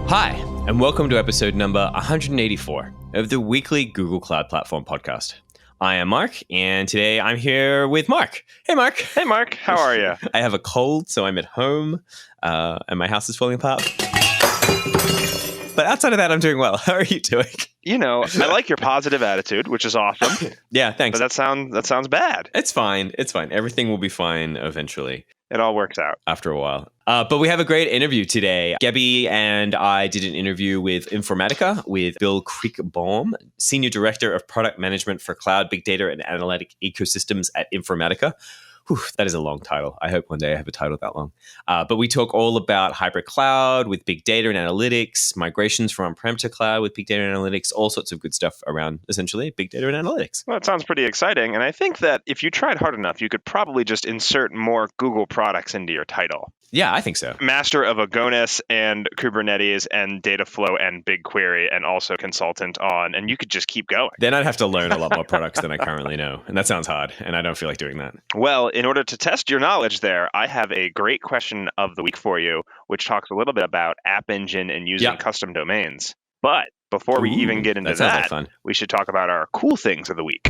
Hi, and welcome to episode number 184 of the weekly Google Cloud Platform podcast. I am Mark, and today I'm here with Mark. Hey, Mark. Hey, Mark. How are you? I have a cold, so I'm at home, and my house is falling apart. But outside of that, I'm doing well. How are you doing? You know, I like your positive attitude, which is awesome. Yeah, thanks. But that sounds bad. It's fine. It's fine. Everything will be fine eventually. It all works out. After a while. But we have a great interview today. Gabi and I did an interview with Informatica with Bill Creekbaum, Senior Director of Product Management for Cloud, Big Data, and Analytic Ecosystems at Informatica. Whew, that is a long title. I hope one day I have a title that long. But we talk all about hybrid cloud with big data and analytics, migrations from on-prem to cloud with big data and analytics, all sorts of good stuff around, essentially, big data and analytics. Well, it sounds pretty exciting. And I think that if you tried hard enough, you could probably just insert more Google products into your title. Yeah, I think so. Master of Agonis and Kubernetes and Dataflow and BigQuery and also consultant on, and you could just keep going. Then I'd have to learn a lot more products than I currently know. And that sounds hard. And I don't feel like doing that. Well, in order to test your knowledge there, I have a great question of the week for you, which talks a little bit about App Engine and using custom domains. But before we even get into that, we should talk about our cool things of the week.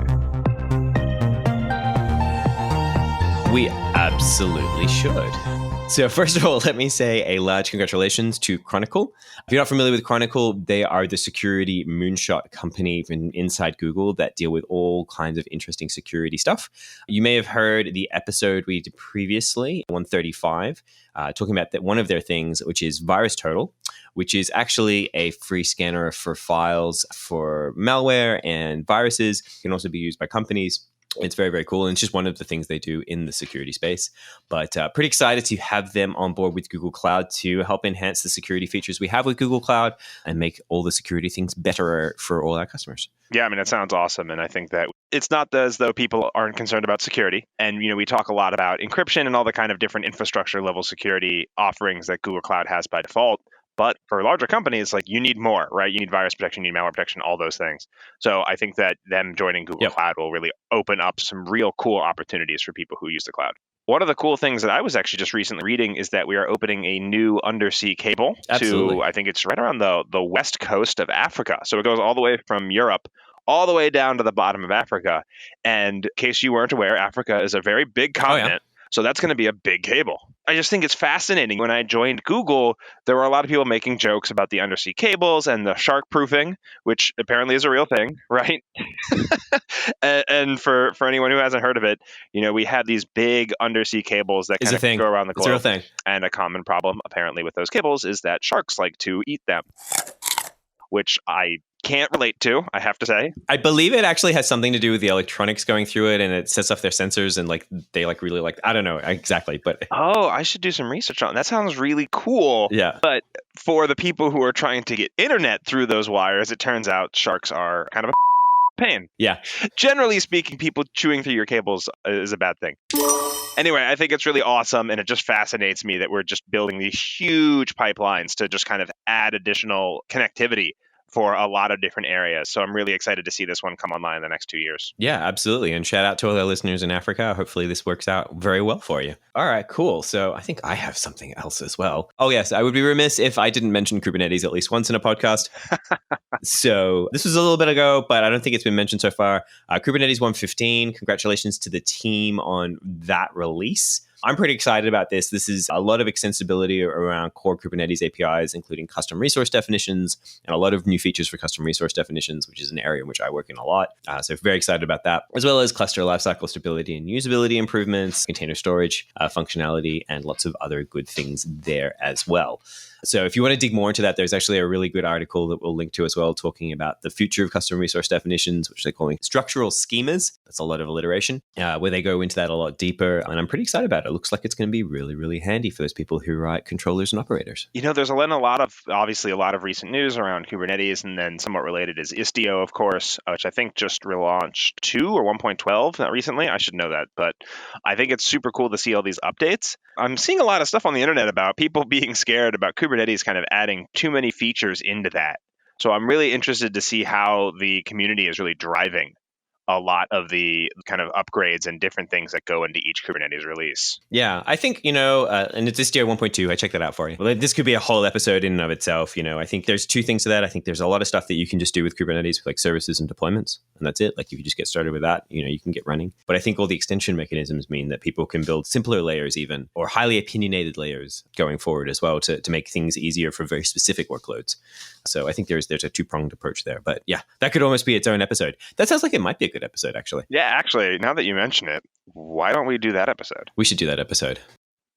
We absolutely should. So first of all, let me say a large congratulations to Chronicle. If you're not familiar with Chronicle, they are the security moonshot company from inside Google that deal with all kinds of interesting security stuff. You may have heard the episode we did previously, 135, talking about that one of their things, which is VirusTotal, which is actually a free scanner for files for malware and viruses. It can also be used by companies. It's very, very cool. And it's just one of the things they do in the security space. But pretty excited to have them on board with Google Cloud to help enhance the security features we have with Google Cloud and make all the security things better for all our customers. Yeah, I mean, it sounds awesome. And I think that it's not as though people aren't concerned about security. And, you know, we talk a lot about encryption and all the kind of different infrastructure level security offerings that Google Cloud has by default. But for larger companies, like you need more, right? You need virus protection, you need malware protection, all those things. So I think that them joining Google Cloud will really open up some real cool opportunities for people who use the cloud. One of the cool things that I was actually just recently reading is that we are opening a new undersea cable to, I think it's right around the west coast of Africa. So it goes all the way from Europe all the way down to the bottom of Africa. And in case you weren't aware, Africa is a very big continent. So that's going to be a big cable. I just think it's fascinating. When I joined Google, there were a lot of people making jokes about the undersea cables and the shark proofing, which apparently is a real thing, right? and for anyone who hasn't heard of it, you know, we have these big undersea cables that kind of go around the globe. It's a real thing. And a common problem apparently with those cables is that sharks like to eat them, which I can't relate to, I have to say. I believe it actually has something to do with the electronics going through it, and it sets off their sensors, and like they like really like, I don't know exactly, but I should do some research on it. That sounds really cool. Yeah. But for the people who are trying to get internet through those wires, it turns out sharks are kind of a pain. Yeah. Generally speaking, people chewing through your cables is a bad thing. Anyway, I think it's really awesome, and it just fascinates me that we're just building these huge pipelines to just kind of add additional connectivity for a lot of different areas. So I'm really excited to see this one come online in the next 2 years. Yeah, absolutely. And shout out to all our listeners in Africa. Hopefully this works out very well for you. All right, cool. So I think I have something else as well. Oh, yes. I would be remiss if I didn't mention Kubernetes at least once in a podcast. So this was a little bit ago, but I don't think it's been mentioned so far. Kubernetes 115. Congratulations to the team on that release. I'm pretty excited about this. This is a lot of extensibility around core Kubernetes APIs, including custom resource definitions and a lot of new features for custom resource definitions, which is an area in which I work in a lot. So very excited about that, as well as cluster lifecycle stability and usability improvements, container storage functionality, and lots of other good things there as well. So if you want to dig more into that, there's actually a really good article that we'll link to as well, talking about the future of custom resource definitions, which they're calling structural schemas. That's a lot of alliteration, where they go into that a lot deeper. And I'm pretty excited about it. It looks like it's going to be really, really handy for those people who write controllers and operators. You know, there's obviously a lot of recent news around Kubernetes, and then somewhat related is Istio, of course, which I think just relaunched 2 or 1.12 not recently. I should know that, but I think it's super cool to see all these updates. I'm seeing a lot of stuff on the internet about people being scared about Kubernetes kind of adding too many features into that. So I'm really interested to see how the community is really driving a lot of the kind of upgrades and different things that go into each Kubernetes release. Yeah, I think, and it's Istio 1.2. I checked that out for you. Well, this could be a whole episode in and of itself. I think there's two things to that. I think there's a lot of stuff that you can just do with Kubernetes, like services and deployments, and that's it. Like if you just get started with that, you can get running. But I think all the extension mechanisms mean that people can build simpler layers even, or highly opinionated layers going forward as well to make things easier for very specific workloads. So I think there's a two-pronged approach there. But yeah, that could almost be its own episode. That sounds like it might be a good episode, actually. Yeah, actually, now that you mention it, why don't we do that episode? We should do that episode.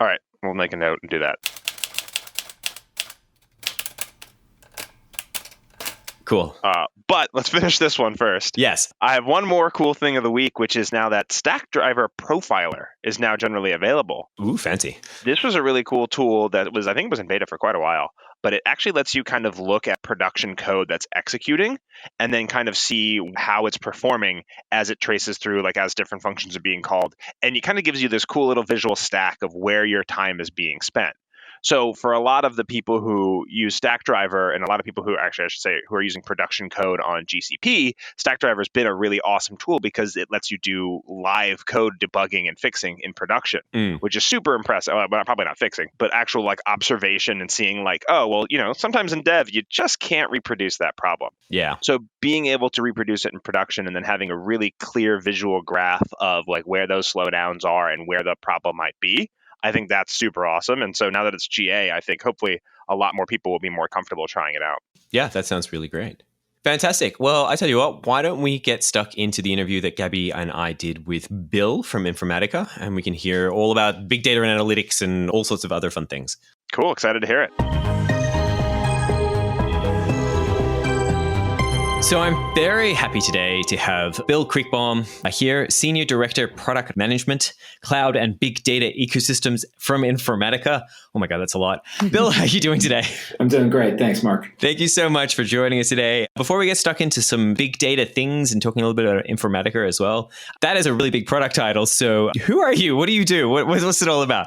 All right, we'll make a note and do that. Cool. But let's finish this one first. Yes. I have one more cool thing of the week, which is now that Stackdriver Profiler is now generally available. Ooh, fancy. This was a really cool tool that I think was in beta for quite a while, but it actually lets you kind of look at production code that's executing and then kind of see how it's performing as it traces through, like as different functions are being called. And it kind of gives you this cool little visual stack of where your time is being spent. So for a lot of the people who use Stackdriver and a lot of people who who are using production code on GCP, Stackdriver has been a really awesome tool because it lets you do live code debugging and fixing in production, which is super impressive. Well, probably not fixing, but actual like observation and seeing like, oh, well, sometimes in dev, you just can't reproduce that problem. Yeah. So being able to reproduce it in production and then having a really clear visual graph of like where those slowdowns are and where the problem might be, I think that's super awesome. And so now that it's GA, I think hopefully a lot more people will be more comfortable trying it out. Yeah, that sounds really great. Fantastic. Well, I tell you what, why don't we get stuck into the interview that Gabi and I did with Bill from Informatica, and we can hear all about big data and analytics and all sorts of other fun things. Cool. Excited to hear it. So I'm very happy today to have Bill Creekbaum here, Senior Director, Product Management, Cloud and Big Data Ecosystems from Informatica. Oh my God, that's a lot. Bill, how are you doing today? I'm doing great. Thanks, Mark. Thank you so much for joining us today. Before we get stuck into some big data things and talking a little bit about Informatica as well, that is a really big product title. So who are you? What do you do? What's it all about?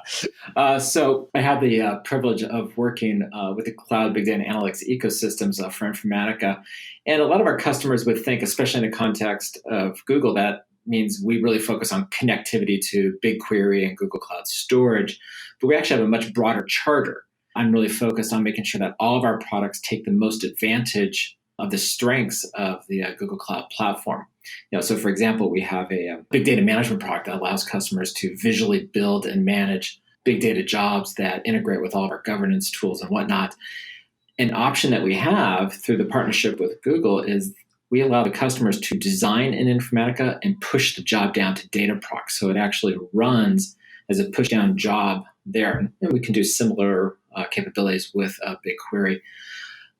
So I had the privilege of working with the Cloud Big Data Analytics ecosystems for Informatica. And a lot of our customers would think, especially in the context of Google, that means we really focus on connectivity to BigQuery and Google Cloud Storage. But we actually have a much broader charter. I'm really focused on making sure that all of our products take the most advantage of the strengths of the Google Cloud Platform. So for example, we have a big data management product that allows customers to visually build and manage big data jobs that integrate with all of our governance tools and whatnot. An option that we have through the partnership with Google is we allow the customers to design in Informatica and push the job down to Dataproc. So it actually runs as a push-down job there. And we can do similar capabilities with BigQuery.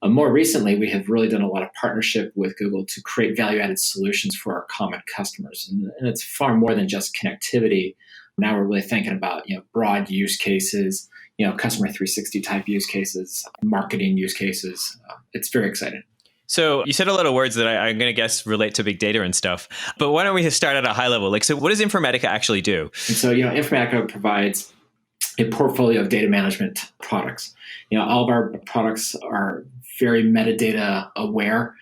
More recently, we have really done a lot of partnership with Google to create value-added solutions for our common customers. And it's far more than just connectivity. Now we're really thinking about broad use cases, customer 360 type use cases, marketing use cases. It's very exciting. So you said a lot of words that I'm going to guess relate to big data and stuff. But why don't we just start at a high level? So what does Informatica actually do? And so, Informatica provides a portfolio of data management products. All of our products are very metadata aware.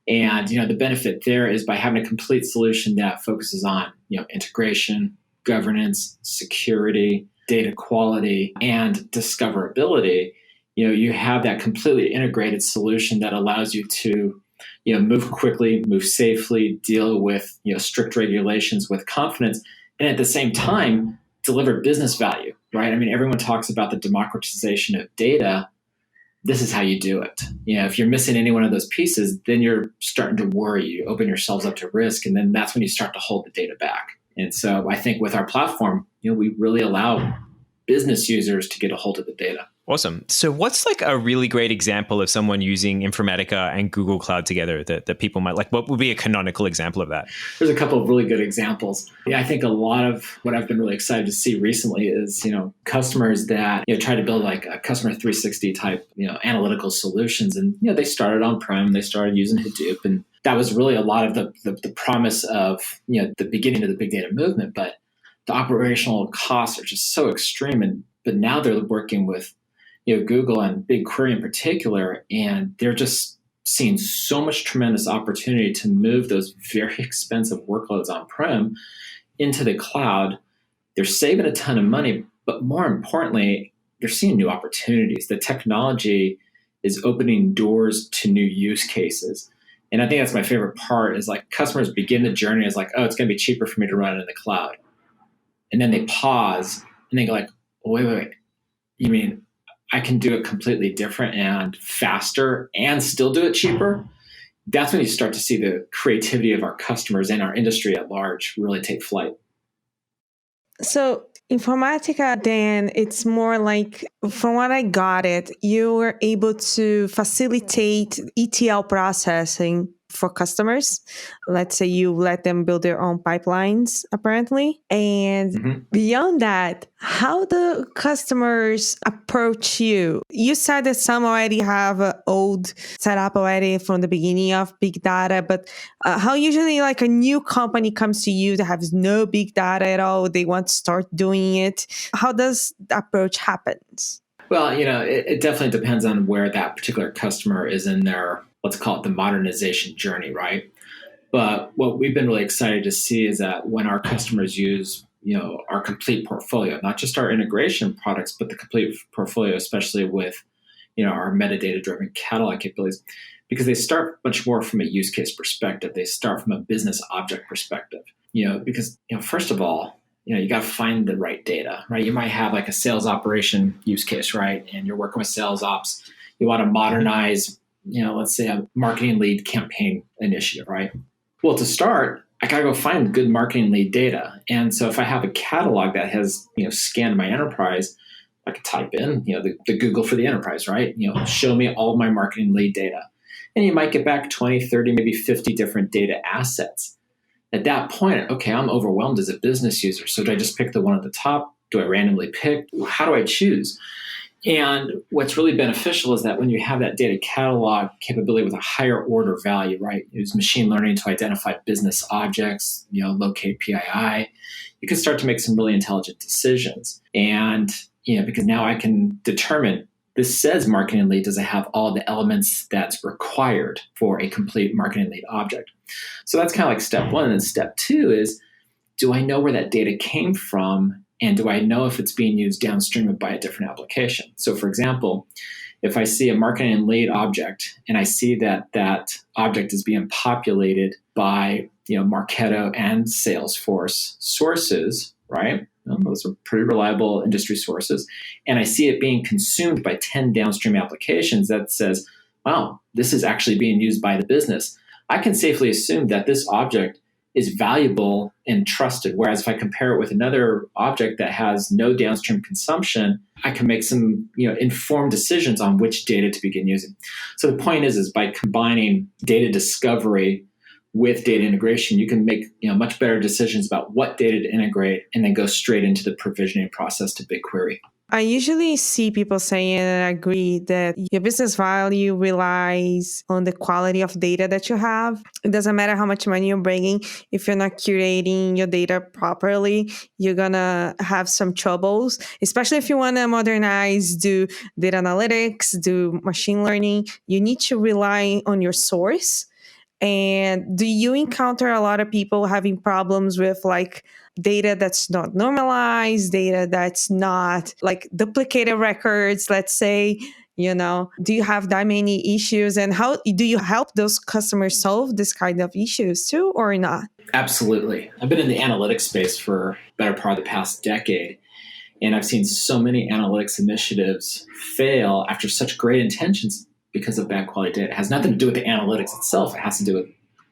And, the benefit there is by having a complete solution that focuses on, integration, governance, security, data quality, and discoverability, you have that completely integrated solution that allows you to, move quickly, move safely, deal with, strict regulations with confidence, and at the same time, deliver business value, right? I mean, everyone talks about the democratization of data. This is how you do it. If you're missing any one of those pieces, then you're starting to worry. You open yourselves up to risk, and then that's when you start to hold the data back. And so I think with our platform, we really allow business users to get a hold of the data. Awesome. So what's like a really great example of someone using Informatica and Google Cloud together that people might like? What would be a canonical example of that? There's a couple of really good examples. I think a lot of what I've been really excited to see recently is, customers that try to build like a customer 360 type, analytical solutions. And, they started on-prem, they started using Hadoop. And that was really a lot of the promise of, the beginning of the big data movement. But the operational costs are just so extreme. But now they're working with, Google and BigQuery in particular, and they're just seeing so much tremendous opportunity to move those very expensive workloads on-prem into the cloud. They're saving a ton of money, but more importantly, they're seeing new opportunities. The technology is opening doors to new use cases. And I think that's my favorite part is like customers begin the journey as like, oh, it's going to be cheaper for me to run it in the cloud. And then they pause and they go like, wait. You mean I can do it completely different and faster and still do it cheaper? That's when you start to see the creativity of our customers and our industry at large really take flight. So Informatica, then it's more like, from what I got it, you were able to facilitate ETL processing for customers. Let's say you let them build their own pipelines, apparently. And beyond that, how do customers approach you? You said that some already have an old setup already from the beginning of big data, but how usually like a new company comes to you that has no big data at all, they want to start doing it. How does the approach happen? Well, it definitely depends on where that particular customer is in their, let's call it the modernization journey, right? But what we've been really excited to see is that when our customers use, our complete portfolio, not just our integration products, but the complete portfolio, especially with, our metadata-driven catalog capabilities, because they start much more from a use case perspective. They start from a business object perspective, because, first of all, you got to find the right data, right? You might have like a sales operation use case, right? And you're working with sales ops. You want to modernize, let's say a marketing lead campaign initiative, right? Well, to start, I got to go find good marketing lead data. And so if I have a catalog that has, scanned my enterprise, I could type in, the Google for the enterprise, right? Show me all of my marketing lead data. And you might get back 20, 30, maybe 50 different data assets. At that point, okay, I'm overwhelmed as a business user. So do I just pick the one at the top? Do I randomly pick? How do I choose? And what's really beneficial is that when you have that data catalog capability with a higher order value, right? Use machine learning to identify business objects, locate PII, you can start to make some really intelligent decisions. And, because now I can determine, this says marketing lead, does it have all the elements that's required for a complete marketing lead object? So that's kind of like step one. And then step two is, do I know where that data came from? And do I know if it's being used downstream by a different application? So for example, if I see a marketing lead object and I see that that object is being populated by Marketo and Salesforce sources, right? Those are pretty reliable industry sources. And I see it being consumed by 10 downstream applications that says, wow, this is actually being used by the business. I can safely assume that this object is valuable and trusted. Whereas if I compare it with another object that has no downstream consumption, I can make some informed decisions on which data to begin using. So the point is by combining data discovery with data integration, you can make much better decisions about what data to integrate and then go straight into the provisioning process to BigQuery. I usually see people saying, and I agree, that your business value relies on the quality of data that you have. It doesn't matter how much money you're bringing. If you're not curating your data properly, you're going to have some troubles, especially if you want to modernize, do data analytics, do machine learning. You need to rely on your source. And do you encounter a lot of people having problems with like data that's not normalized, data that's not like duplicated records, let's say, do you have that many issues, and how do you help those customers solve this kind of issues too, or not? Absolutely. I've been in the analytics space for a better part of the past decade, and I've seen so many analytics initiatives fail after such great intentions because of bad quality data. It has nothing to do with the analytics itself. It has to do with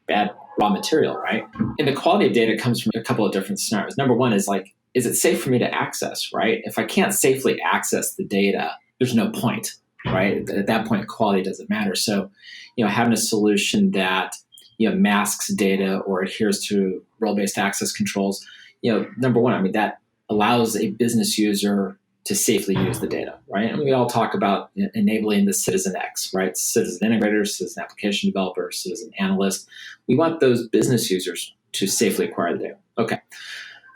bad raw material, right? And the quality of data comes from a couple of different scenarios. Number one is like, is it safe for me to access, right? If I can't safely access the data, there's no point, right? At that point, quality doesn't matter. So, having a solution that, masks data or adheres to role-based access controls, number one, that allows a business user to safely use the data, right? And we all talk about enabling the citizen X, right? Citizen integrators, citizen application developers, citizen analysts. We want those business users to safely acquire the data. Okay.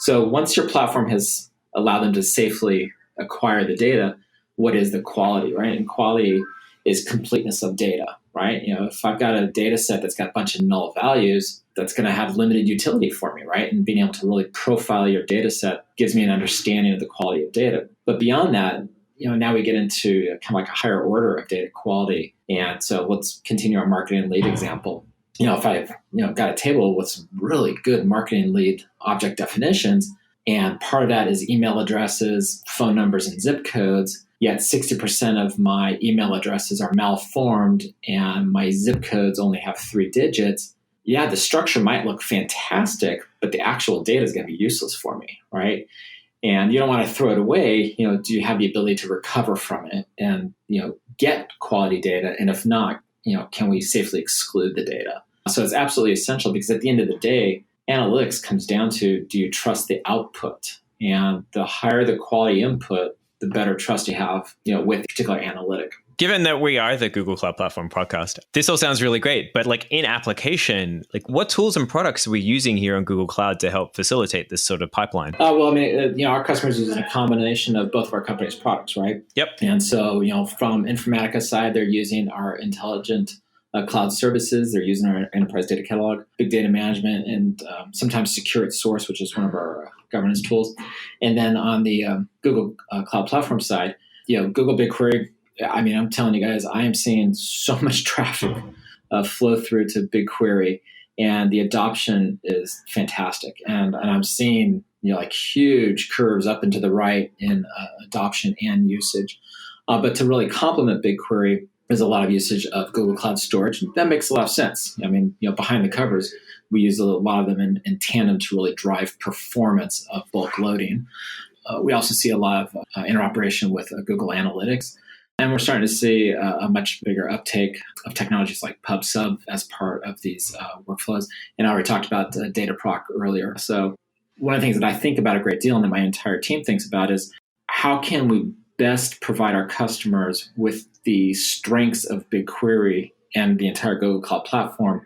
So once your platform has allowed them to safely acquire the data, what is the quality, right? And quality is completeness of data, right? If I've got a data set that's got a bunch of null values, that's going to have limited utility for me, right? And being able to really profile your data set gives me an understanding of the quality of data. But beyond that, now we get into kind of like a higher order of data quality. And so let's continue our marketing lead example. If I've got a table with some really good marketing lead object definitions, and part of that is email addresses, phone numbers, and zip codes, yet 60% of my email addresses are malformed and my zip codes only have 3 digits, the structure might look fantastic, but the actual data is going to be useless for me, right? And you don't want to throw it away. Do you have the ability to recover from it and, get quality data? And if not, can we safely exclude the data? So it's absolutely essential, because at the end of the day, analytics comes down to, do you trust the output? And the higher the quality input, the better trust you have, with a particular analytic. Given that we are the Google Cloud Platform podcast, this all sounds really great, but in application, what tools and products are we using here on Google Cloud to help facilitate this sort of pipeline? Our customers use a combination of both of our company's products, right? Yep. And so, from Informatica side, they're using our intelligent cloud services. They're using our enterprise data catalog, big data management, and sometimes secure at source, which is one of our governance tools. And then on the Google Cloud Platform side, Google BigQuery. I'm telling you guys, I am seeing so much traffic flow through to BigQuery, and the adoption is fantastic. And I'm seeing huge curves up and to the right in adoption and usage. But to really complement BigQuery, there's a lot of usage of Google Cloud Storage. That makes a lot of sense. Behind the covers, we use a lot of them in tandem to really drive performance of bulk loading. We also see a lot of interoperation with Google Analytics. And we're starting to see a much bigger uptake of technologies like PubSub as part of these workflows. And I already talked about Dataproc earlier. So one of the things that I think about a great deal and that my entire team thinks about is, how can we best provide our customers with the strengths of BigQuery and the entire Google Cloud Platform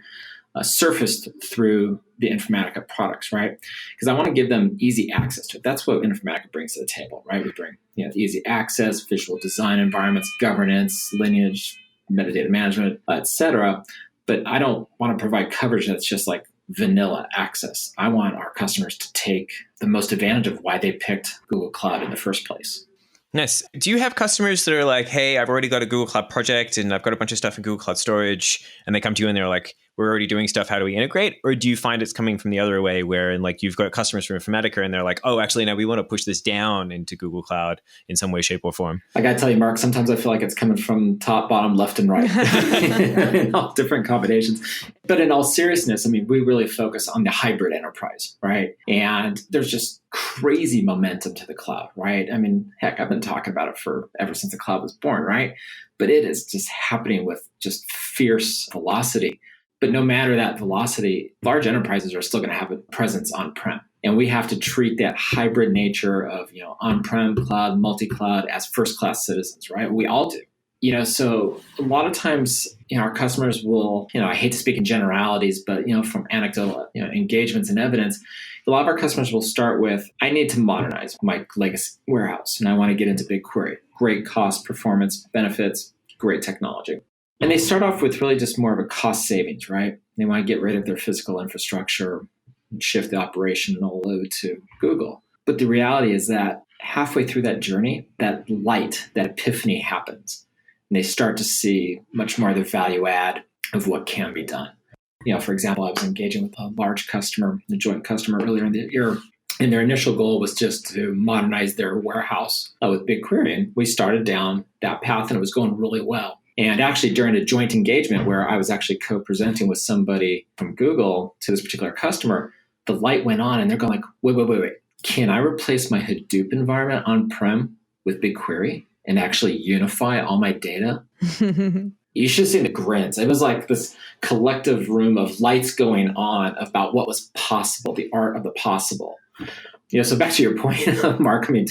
surfaced through the Informatica products, right? Because I want to give them easy access to it. That's what Informatica brings to the table, right? We bring easy access, visual design environments, governance, lineage, metadata management, etc. But I don't want to provide coverage that's just like vanilla access. I want our customers to take the most advantage of why they picked Google Cloud in the first place. Nice. Do you have customers that are like, hey, I've already got a Google Cloud project and I've got a bunch of stuff in Google Cloud Storage, and they come to you and they're like, we're already doing stuff, how do we integrate? Or do you find it's coming from the other way, where you've got customers from Informatica and they're like, oh, actually, now we want to push this down into Google Cloud in some way, shape, or form? I got to tell you, Mark, sometimes I feel like it's coming from top, bottom, left, and right in all different combinations. But in all seriousness, we really focus on the hybrid enterprise, right? And there's just crazy momentum to the cloud, right? Heck, I've been talking about it ever since the cloud was born, right? But it is just happening with just fierce velocity. But no matter that velocity, large enterprises are still going to have a presence on-prem. And we have to treat that hybrid nature of, on-prem, cloud, multi-cloud as first-class citizens, right? We all do. So a lot of times, our customers will, I hate to speak in generalities, but, from anecdotal engagements and evidence, a lot of our customers will start with, I need to modernize my legacy warehouse and I want to get into BigQuery. Great cost, performance, benefits, great technology. And they start off with really just more of a cost savings, right? They want to get rid of their physical infrastructure and shift the operational load to Google. But the reality is that halfway through that journey, that light, that epiphany happens. And they start to see much more of the value add of what can be done. For example, I was engaging with a large customer, a joint customer earlier in the year, and their initial goal was just to modernize their warehouse with BigQuery. And we started down that path and it was going really well. And actually during a joint engagement where I was actually co-presenting with somebody from Google to this particular customer, the light went on and they're going like, wait. Can I replace my Hadoop environment on-prem with BigQuery and actually unify all my data? You should have seen the grins. It was like this collective room of lights going on about what was possible, the art of the possible. So back to your point, Mark, coming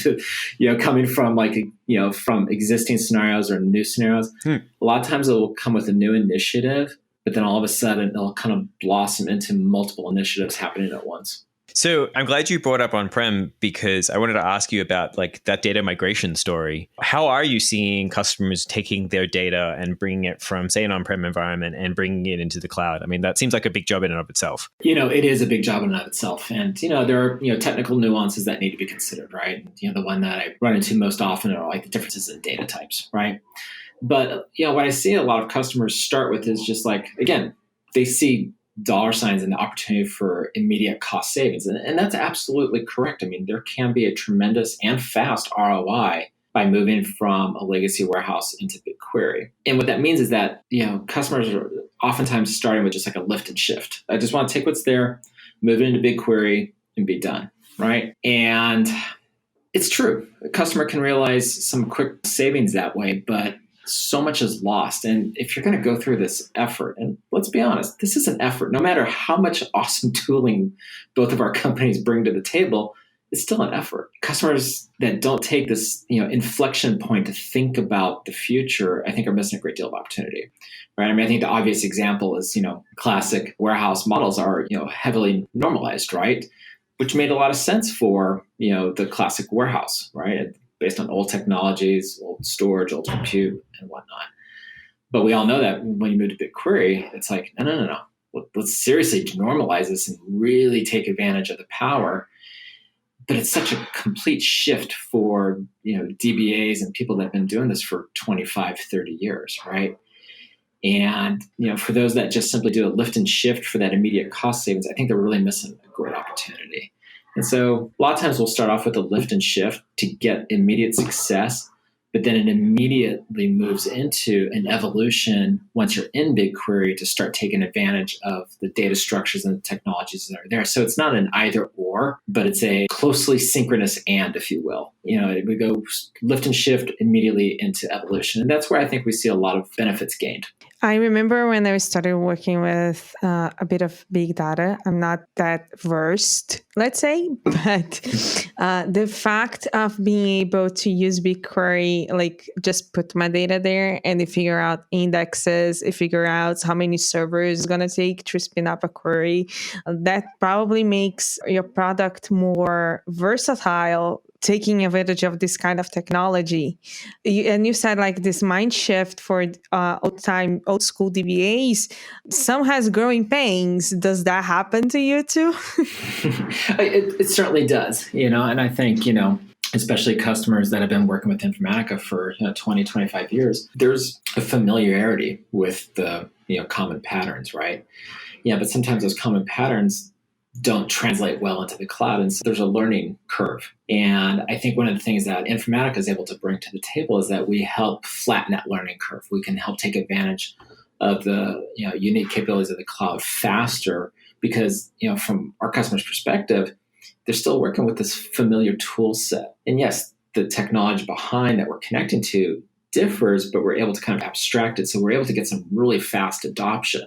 from from existing scenarios or new scenarios, a lot of times it will come with a new initiative, but then all of a sudden it'll kind of blossom into multiple initiatives happening at once. So I'm glad you brought up on-prem because I wanted to ask you about like that data migration story. How are you seeing customers taking their data and bringing it from, say, an on-prem environment and bringing it into the cloud? I mean, that seems like a big job in and of itself. It is a big job in and of itself. And, there are, technical nuances that need to be considered, right? The one that I run into most often are like the differences in data types, right? But, what I see a lot of customers start with is just like, again, they see dollar signs and the opportunity for immediate cost savings. And that's absolutely correct. I mean, there can be a tremendous and fast ROI by moving from a legacy warehouse into BigQuery. And what that means is that, customers are oftentimes starting with just like a lift and shift. I just want to take what's there, move it into BigQuery, and be done, right? And it's true. A customer can realize some quick savings that way, but so much is lost. And if you're going to go through this effort, and let's be honest, this is an effort. No matter how much awesome tooling both of our companies bring to the table, it's still an effort. Customers that don't take this, inflection point to think about the future, I think are missing a great deal of opportunity, right? I mean, I think the obvious example is, classic warehouse models are, heavily normalized, right? Which made a lot of sense for, the classic warehouse, right? Based on old technologies, old storage, old compute, and whatnot. But we all know that when you move to BigQuery, it's like, no. Let's seriously normalize this and really take advantage of the power. But it's such a complete shift for, DBAs and people that have been doing this for 25, 30 years, right? And, for those that just simply do a lift and shift for that immediate cost savings, I think they're really missing a great opportunity. And so a lot of times we'll start off with a lift and shift to get immediate success, but then it immediately moves into an evolution once you're in BigQuery to start taking advantage of the data structures and the technologies that are there. So it's not an either or, but it's a closely synchronous and, if you will. We go lift and shift immediately into evolution. And that's where I think we see a lot of benefits gained. I remember when I started working with a bit of big data. I'm not that versed, let's say, but the fact of being able to use BigQuery, like just put my data there and they figure out indexes, they figure out how many servers it's going to take to spin up a query, that probably makes your product more versatile, taking advantage of this kind of technology. And you said like this mind shift for old school DBAs, some has growing pains. Does that happen to you too? It certainly does, and I think, especially customers that have been working with Informatica for 20, 25 years, there's a familiarity with the, common patterns, right? Yeah, but sometimes those common patterns don't translate well into the cloud. And so there's a learning curve. And I think one of the things that Informatica is able to bring to the table is that we help flatten that learning curve. We can help take advantage of the unique capabilities of the cloud faster because, from our customers' perspective, they're still working with this familiar tool set. And yes, the technology behind that we're connecting to differs, but we're able to kind of abstract it. So we're able to get some really fast adoption.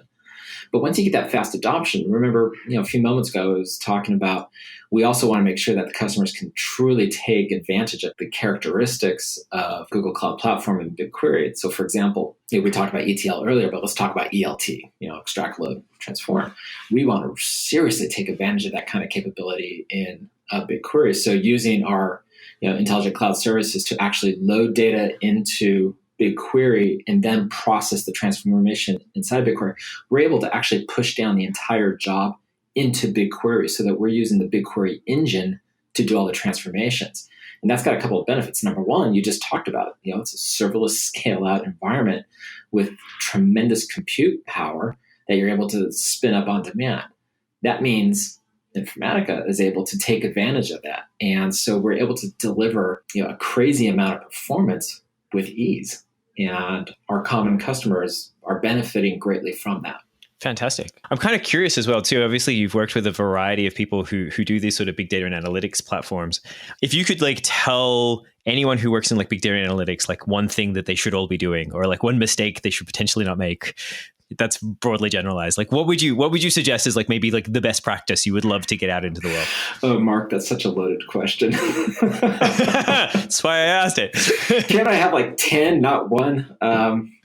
But once you get that fast adoption, remember, a few moments ago, I was talking about, we also want to make sure that the customers can truly take advantage of the characteristics of Google Cloud Platform and BigQuery. So for example, we talked about ETL earlier, but let's talk about ELT, extract, load, transform. We want to seriously take advantage of that kind of capability in BigQuery. So using our intelligent cloud services to actually load data into BigQuery and then process the transformation inside BigQuery, we're able to actually push down the entire job into BigQuery so that we're using the BigQuery engine to do all the transformations. And that's got a couple of benefits. Number one, you just talked about it. It's a serverless scale-out environment with tremendous compute power that you're able to spin up on demand. That means Informatica is able to take advantage of that. And so we're able to deliver a crazy amount of performance with ease. And our common customers are benefiting greatly from that. Fantastic. I'm kind of curious as well, too. Obviously, you've worked with a variety of people who do these sort of big data and analytics platforms. If you could tell anyone who works in big data analytics, one thing that they should all be doing, or one mistake they should potentially not make, that's broadly generalized. What would you suggest is maybe the best practice you would love to get out into the world? Oh, Mark, that's such a loaded question. That's why I asked it. Can't I have 10, not one?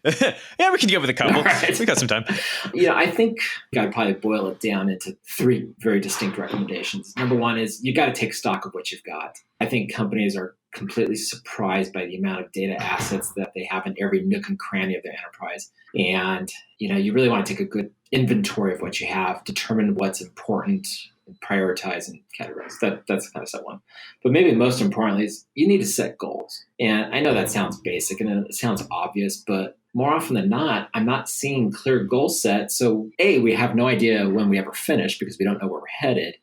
Yeah, we can get with a couple. Right. We got some time. I think I'd probably boil it down into 3 very distinct recommendations. Number one is you got to take stock of what you've got. I think companies are completely surprised by the amount of data assets that they have in every nook and cranny of their enterprise. And, you really want to take a good inventory of what you have, determine what's important, and prioritize and categorize. That's kind of step one. But maybe most importantly is you need to set goals. And I know that sounds basic and it sounds obvious, but more often than not, I'm not seeing clear goal set. So we have no idea when we ever finish because we don't know where we're headed.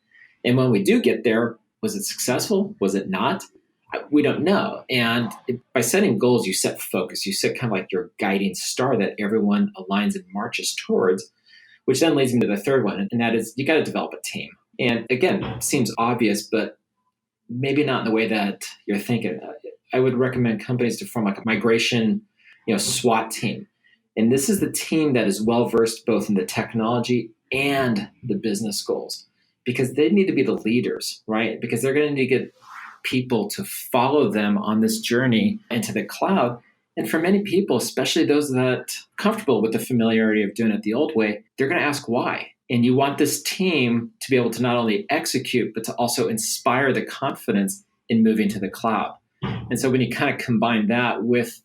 And when we do get there, was it successful? Was it not? We don't know. And by setting goals, you set focus. You set kind of like your guiding star that everyone aligns and marches towards, which then leads me to the third one. And that is you got to develop a team. And again, it seems obvious, but maybe not in the way that you're thinking. I would recommend companies to form like a migration SWAT team. And this is the team that is well-versed both in the technology and the business goals because they need to be the leaders, right? Because they're going to need to get people to follow them on this journey into the cloud. And for many people, especially those that are comfortable with the familiarity of doing it the old way, they're going to ask why. And you want this team to be able to not only execute, but to also inspire the confidence in moving to the cloud. And so when you kind of combine that with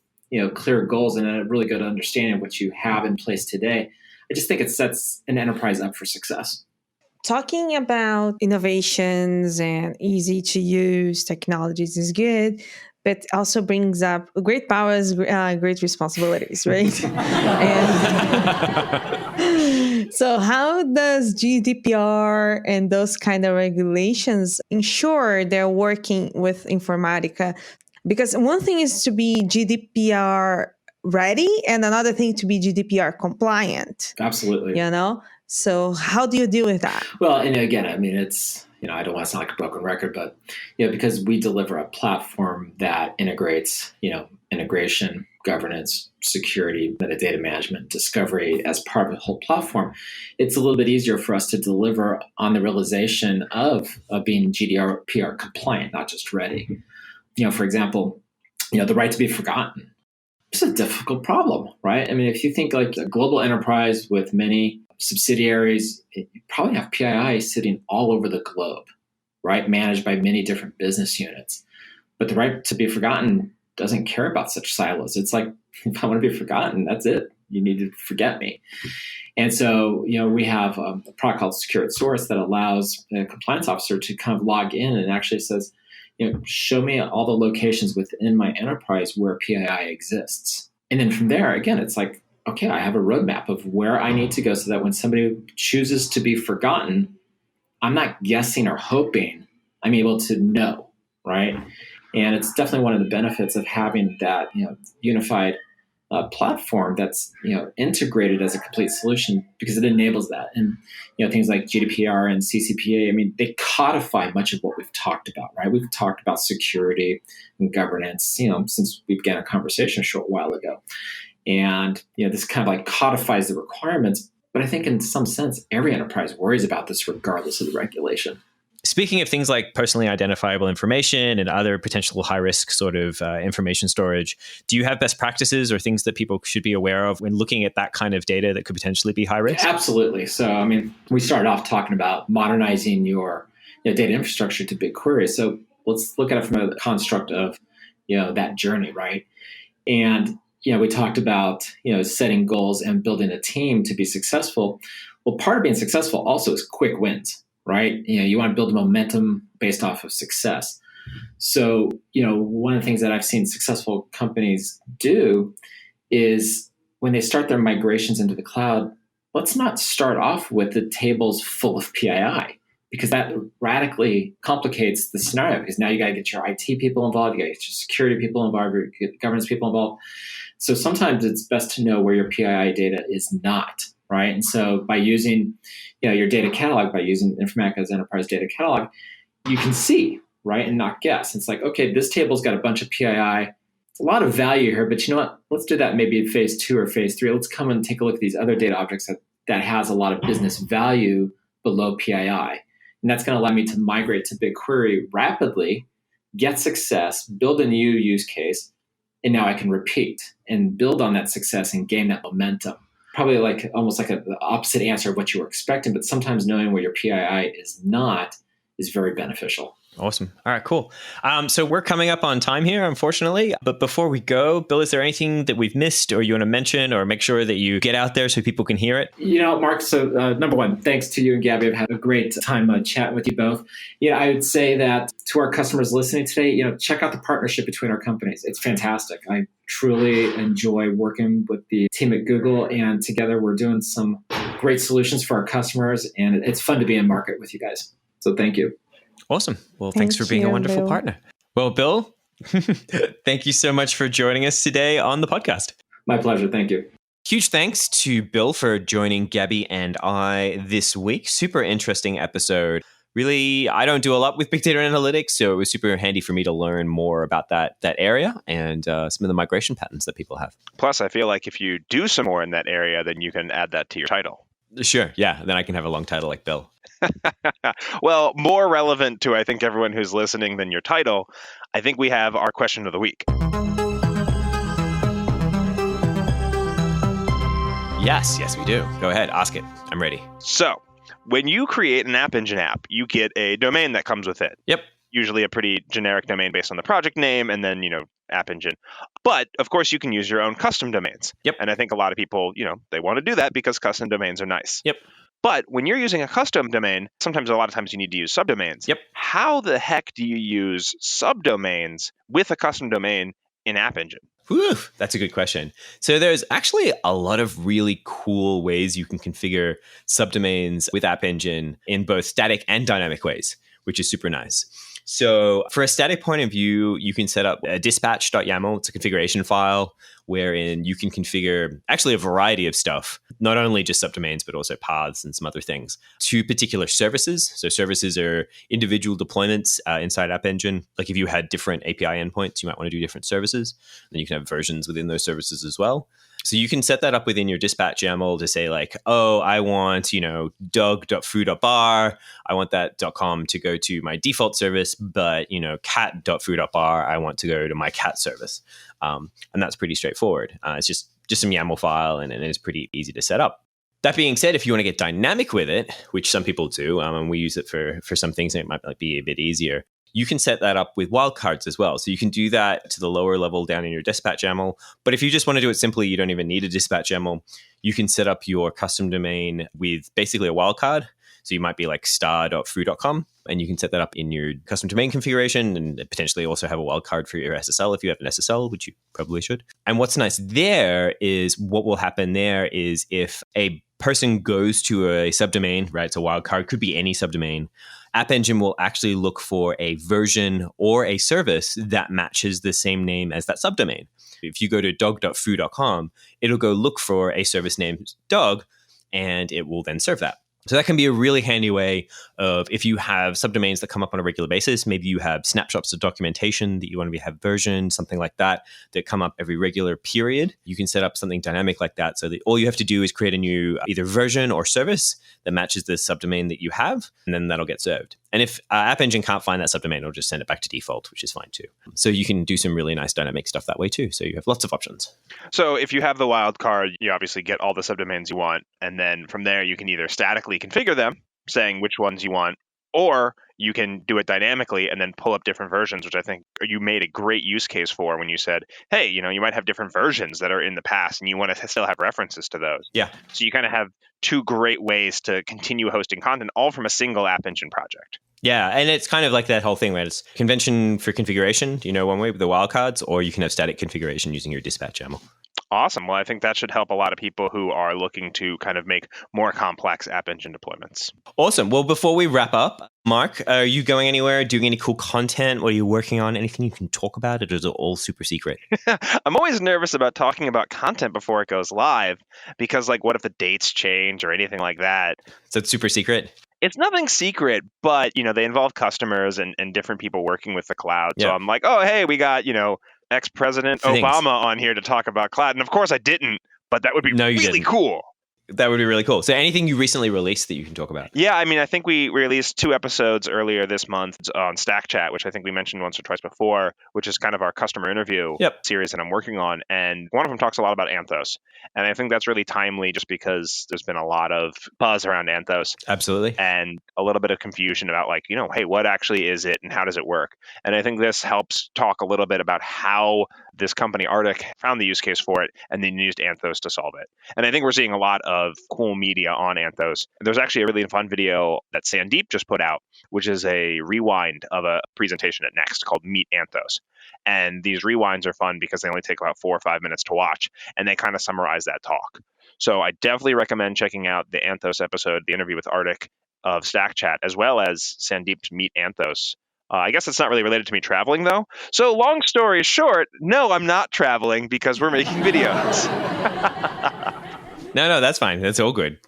clear goals and a really good understanding of what you have in place today, I just think it sets an enterprise up for success. Talking about innovations and easy to use technologies is good, but also brings up great powers, great responsibilities, right? And so how does GDPR and those kind of regulations ensure they're working with Informatica? Because one thing is to be GDPR ready and another thing to be GDPR compliant. Absolutely. So how do you deal with that? Well, and again, I mean, it's, I don't want to sound like a broken record, but, because we deliver a platform that integrates, integration, governance, security, metadata management, discovery as part of the whole platform, it's a little bit easier for us to deliver on the realization of being GDPR compliant, not just ready. For example, the right to be forgotten. It's a difficult problem, right? I mean, if you think like a global enterprise with many subsidiaries, you probably have PII sitting all over the globe, right? Managed by many different business units. But the right to be forgotten doesn't care about such silos. It's like, if I want to be forgotten, that's it. You need to forget me. And so, we have a product called Secure at Source that allows the compliance officer to kind of log in and actually says, show me all the locations within my enterprise where PII exists. And then from there, again, it's like, okay, I have a roadmap of where I need to go so that when somebody chooses to be forgotten, I'm not guessing or hoping. I'm able to know, right? And it's definitely one of the benefits of having that, unified platform that's, integrated as a complete solution because it enables that. And, things like GDPR and CCPA, I mean, they codify much of what we've talked about, right? We've talked about security and governance, since we began a conversation a short while ago. And, this kind of like codifies the requirements. But I think in some sense, every enterprise worries about this regardless of the regulation. Speaking of things like personally identifiable information and other potential high-risk sort of information storage, do you have best practices or things that people should be aware of when looking at that kind of data that could potentially be high risk? Absolutely. So, I mean, we started off talking about modernizing your data infrastructure to BigQuery. So let's look at it from a construct of, that journey, right? And, we talked about, setting goals and building a team to be successful. Well, part of being successful also is quick wins, right? You want to build momentum based off of success. So, one of the things that I've seen successful companies do is when they start their migrations into the cloud, let's not start off with the tables full of PII because that radically complicates the scenario because now you got to get your IT people involved, you got to get your security people involved, you get governance people involved. So sometimes it's best to know where your PII data is not, right? And so by using your data catalog, by using Informatica's enterprise data catalog, you can see, right, and not guess. It's like, okay, this table's got a bunch of PII. It's a lot of value here, but you know what? Let's do that maybe in phase 2 or phase 3. Let's come and take a look at these other data objects that has a lot of business value below PII. And that's going to allow me to migrate to BigQuery rapidly, get success, build a new use case, and now I can repeat and build on that success and gain that momentum. Probably like almost like the opposite answer of what you were expecting, but sometimes knowing where your PII is not is very beneficial. Awesome. All right, cool. So we're coming up on time here, unfortunately. But before we go, Bill, is there anything that we've missed or you want to mention or make sure that you get out there so people can hear it? Mark, so number one, thanks to you and Gabi. I've had a great time chatting with you both. I would say that to our customers listening today, check out the partnership between our companies. It's fantastic. I truly enjoy working with the team at Google, and together we're doing some great solutions for our customers, and it's fun to be in market with you guys. So thank you. Awesome. Well, thanks for being a wonderful Bill. partner. Well, Bill, thank you so much for joining us today on the podcast. My pleasure. Thank you. Huge thanks to Bill for joining Gabi and I this week. Super interesting episode. Really, I don't do a lot with big data analytics, so it was super handy for me to learn more about that area and some of the migration patterns that people have. Plus, I feel like if you do some more in that area, then you can add that to your title. Sure. Yeah. Then I can have a long title like Bill. Well, more relevant to, I think, everyone who's listening than your title, I think we have our question of the week. Yes, we do. Go ahead. Ask it. I'm ready. So, when you create an App Engine app, you get a domain that comes with it. Yep. Usually a pretty generic domain based on the project name and then, App Engine. But, of course, you can use your own custom domains. Yep. And I think a lot of people, they want to do that because custom domains are nice. Yep. But when you're using a custom domain, sometimes a lot of times you need to use subdomains. Yep. How the heck do you use subdomains with a custom domain in App Engine? Whew, that's a good question. So there's actually a lot of really cool ways you can configure subdomains with App Engine in both static and dynamic ways, which is super nice. So for a static point of view, you can set up a dispatch.yaml. It's a configuration file wherein you can configure actually a variety of stuff, not only just subdomains, but also paths and some other things to particular services. So services are individual deployments inside App Engine. Like if you had different API endpoints, you might want to do different services. Then you can have versions within those services as well. So you can set that up within your dispatch YAML to say like, oh, I want, dog.foo.bar. I want that .com to go to my default service, but, cat.foo.bar, I want to go to my cat service. And that's pretty straightforward. It's just some YAML file and it's pretty easy to set up. That being said, if you want to get dynamic with it, which some people do, and we use it for some things, and it might be a bit easier, you can set that up with wildcards as well. So you can do that to the lower level down in your dispatch YAML. But if you just want to do it simply, you don't even need a dispatch YAML. You can set up your custom domain with basically a wildcard. So you might be like star.foo.com, and you can set that up in your custom domain configuration and potentially also have a wildcard for your SSL if you have an SSL, which you probably should. And what's nice there is what will happen there is if a person goes to a subdomain, right? It's a wildcard, could be any subdomain. App Engine will actually look for a version or a service that matches the same name as that subdomain. If you go to dog.foo.com, it'll go look for a service named dog, and it will then serve that. So that can be a really handy way of if you have subdomains that come up on a regular basis, maybe you have snapshots of documentation that you want to have versioned, something like that come up every regular period. You can set up something dynamic like that so that all you have to do is create a new either version or service that matches the subdomain that you have, and then that'll get served. And if App Engine can't find that subdomain, it'll just send it back to default, which is fine too. So you can do some really nice dynamic stuff that way too. So you have lots of options. So if you have the wildcard, you obviously get all the subdomains you want. And then from there, you can either statically configure them, saying which ones you want, or you can do it dynamically and then pull up different versions, which I think you made a great use case for when you said, hey, you might have different versions that are in the past and you want to still have references to those. Yeah. So you kind of have two great ways to continue hosting content, all from a single App Engine project. Yeah, and it's kind of like that whole thing where it's convention for configuration, one way with the wildcards, or you can have static configuration using your dispatch YAML. Awesome. Well, I think that should help a lot of people who are looking to kind of make more complex App Engine deployments. Awesome. Well, before we wrap up, Mark, are you going anywhere, doing any cool content? What are you working on? Anything you can talk about? Or is it all super secret? I'm always nervous about talking about content before it goes live because, what if the dates change or anything like that? So it's super secret? It's nothing secret, but, they involve customers and different people working with the cloud. Yeah. So I'm like, oh, hey, we got, ex-President Obama on here to talk about cloud. And of course I didn't, but that would be really cool. That would be really cool. So anything you recently released that you can talk about? Yeah, I mean, I think we released 2 episodes earlier this month on Stack Chat, which I think we mentioned once or twice before, which is kind of our customer interview series that I'm working on. And one of them talks a lot about Anthos. And I think that's really timely just because there's been a lot of buzz around Anthos. Absolutely. And a little bit of confusion about like, hey, what actually is it and how does it work? And I think this helps talk a little bit about how this company, Arctic, found the use case for it and then used Anthos to solve it. And I think we're seeing a lot of cool media on Anthos. There's actually a really fun video that Sandeep just put out, which is a rewind of a presentation at Next called Meet Anthos. And these rewinds are fun because they only take about 4 or 5 minutes to watch, and they kind of summarize that talk. So I definitely recommend checking out the Anthos episode, the interview with Arctic of Stack Chat, as well as Sandeep's Meet Anthos. I guess it's not really related to me traveling, though. So long story short, no, I'm not traveling because we're making videos. No, that's fine. That's all good.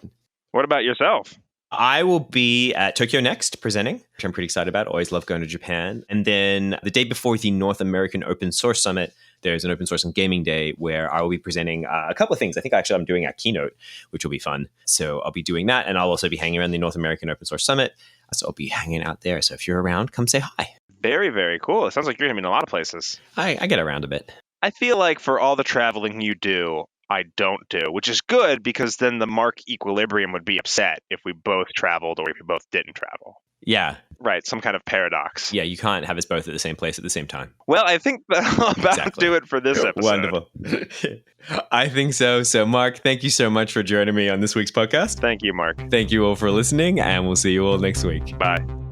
What about yourself? I will be at Tokyo Next presenting, which I'm pretty excited about. Always love going to Japan. And then the day before the North American Open Source Summit, there's an Open Source and Gaming Day where I will be presenting a couple of things. I think actually I'm doing a keynote, which will be fun. So I'll be doing that. And I'll also be hanging around the North American Open Source Summit. So I'll be hanging out there. So if you're around, come say hi. Very, very cool. It sounds like you're going to be in a lot of places. I get around a bit. I feel like for all the traveling you do, I don't do, which is good because then the Mark equilibrium would be upset if we both traveled or if we both didn't travel. Yeah. Right. Some kind of paradox. Yeah. You can't have us both at the same place at the same time. Well, I think that'll about do it for this episode. Wonderful. I think so. So, Mark, thank you so much for joining me on this week's podcast. Thank you, Mark. Thank you all for listening, and we'll see you all next week. Bye.